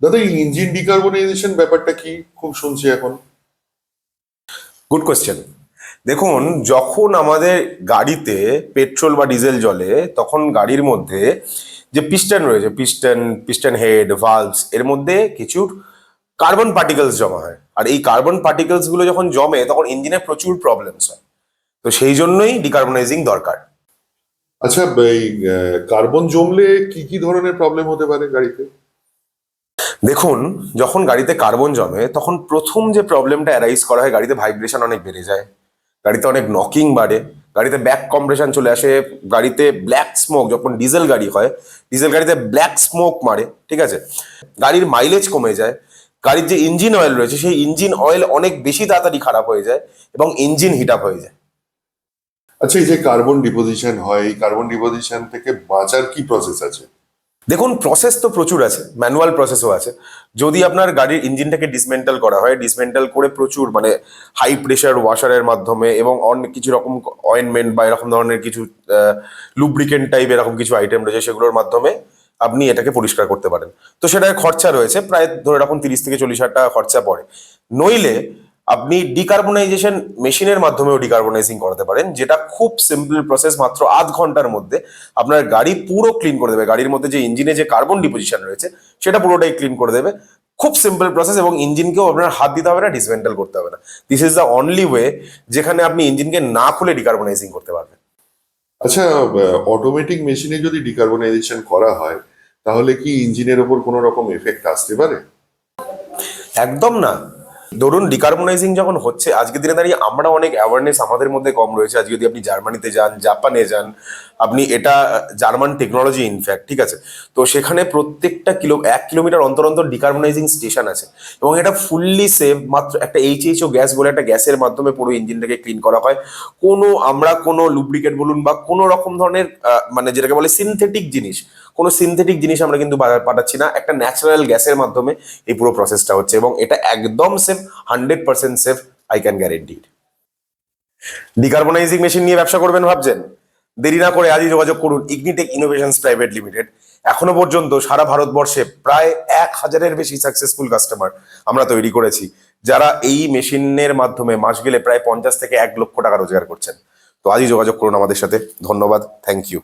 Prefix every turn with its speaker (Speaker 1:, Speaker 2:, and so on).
Speaker 1: দাদা, এই engine decarbonisation ব্যাপারটা কি খুব শুনছি এখন।
Speaker 2: Good question. দেখুন, যখন আমাদের গাড়িতে পেট্রোল বা ডিজেল জ্বলে তখন গাড়ির মধ্যে যে পিস্টন রয়েছে, পিস্টন হেড, ভালভস, এর মধ্যে কিছু কার্বন পার্টিকেলস জমা হয়। আর এই কার্বন পার্টিকেলস গুলো যখন জমে তখন ইঞ্জিনে প্রচুর প্রবলেমস হয়। তো সেই জন্যই ডিকার্বনাইজিং দরকার।
Speaker 1: আচ্ছা, এই কার্বন জমলে কি কি ধরনের প্রবলেম হতে পারে গাড়িতে?
Speaker 2: দেখুন, যখন গাড়িতে কার্বন জমে তখন প্রথম যে প্রবলেমটা অ্যারাইজ করা হয়, গাড়িতে ভাইব্রেশন অনেক বেড়ে যায়, গাড়িতে অনেক নকিং বাড়ে, গাড়িতে ব্যাক কম্প্রেশন চলে আসে, গাড়িতে ব্ল্যাক স্মোক, যখন ডিজেল গাড়ি হয় ডিজেল গাড়িতে ব্ল্যাক স্মোক মারে, ঠিক আছে, গাড়ির মাইলেজ কমে যায়, গাড়ির যে ইঞ্জিন অয়েল রয়েছে সেই ইঞ্জিন অয়েল অনেক বেশি তাড়াতাড়ি খারাপ হয়ে যায় এবং ইঞ্জিন হিট আপ হয়ে যায়।
Speaker 1: আচ্ছা, এই যে কার্বন ডিপোজিশন হয়, এই কার্বন ডিপোজিশন থেকে বাঁচার কি প্রসেস আছে?
Speaker 2: দেখুন, প্রসেস তো প্রচুর আছে, ম্যানুয়াল প্রসেসও আছে। যদি আপনার গাড়ির ইঞ্জিনটাকে ডিসমেন্টাল করা হয়, ডিসমেন্টাল করে প্রচুর মানে হাই প্রেশার ওয়াশারের মাধ্যমে এবং অনেক কিছু রকম অয়েনমেন্ট বা এরকম ধরনের কিছু লুব্রিকেন্ট টাইপ এরকম কিছু আইটেম রয়েছে, সেগুলোর মাধ্যমে আপনি এটাকে পরিষ্কার করতে পারেন। তো সেটার খরচা রয়েছে, প্রায় ধরে রাখুন 30 থেকে 40 হাজার টাকা খরচা পড়ে। নইলে আপনি ডিকার্বনাইজেশন মেশিনের মাধ্যমেও ডিকার্বনাইজিং করাতে পারেন, যেটা খুব সিম্পল প্রসেস, মাত্র আধ ঘন্টার মধ্যে আপনার গাড়ি পুরো ক্লিন করে দেবে। গাড়ির মধ্যে যে ইঞ্জিনে যে কার্বন ডিপোজিশন রয়েছে সেটা পুরোটাই ক্লিন করে দেবে। খুব সিম্পল প্রসেস, এবং ইঞ্জিনকেও আপনার হাত দিতে হবে না, ডিসমেন্টাল করতে হবে না। This is the only way যেখানে আপনি ইঞ্জিনকে না খুলে ডিকার্বনাইজিং করতে পারবেন।
Speaker 1: আচ্ছা, অটোমেটিক মেশিনে যদি ডিকার্বনাইজেশন করা হয়, তাহলে কি ইঞ্জিনের ওপর কোনো রকম এফেক্ট আসতে পারে?
Speaker 2: একদম না। ধরুন, ডিকার্বনাইজিং যখন হচ্ছে, আজকের দিনে দাঁড়িয়ে আমরা অনেক অ্যাওয়ারনেস আমাদের মধ্যে কম রয়েছে। আজকে যদি আপনি জার্মানিতে যান, জাপানে যান, আপনি এটা জার্মান টেকনোলজি ইনফ্যাক্ট, ঠিক আছে, তো সেখানে প্রত্যেকটা 1 কিলোমিটার অন্তর অন্তর ডিকার্বনাইজিং স্টেশন আছে এবং এটা ফুললি সেভ। মাত্র একটা এইচএইচও গ্যাস বলে একটা গ্যাসের মাধ্যমে পুরো ইঞ্জিনটাকে ক্লিন করা হয়। আমরা কোনো লুব্রিকেট বলুন বা কোনো রকম ধরনের মানে যেটাকে বলে সিনথেটিক জিনিস, কোনো সিনথেটিক জিনিস আমরা কিন্তু পাঠাচ্ছি না। একটা ন্যাচারাল গ্যাসের মাধ্যমে এই পুরো প্রসেসটা হচ্ছে এবং এটা একদম safe, 100% safe, I can guarantee. Decarbonising machine নিয়ে ব্যবসা করবেন ভাবছেন? দেরি না করে আজই যোগাযোগ করুন ইগনিটেক ইনোভেশনস প্রাইভেট লিমিটেড। এখনো পর্যন্ত সারা ভারতবর্ষে প্রায় 1,000-এর বেশি সাকসেসফুল কাস্টমার আমরা তৈরি করেছি, যারা এই মেশিনের মাধ্যমে মাস গেলে প্রায় 50 থেকে 1 লক্ষ টাকা রোজগার করছেন। তো আজই যোগাযোগ করুন আমাদের সাথে। ধন্যবাদ, থ্যাংক ইউ।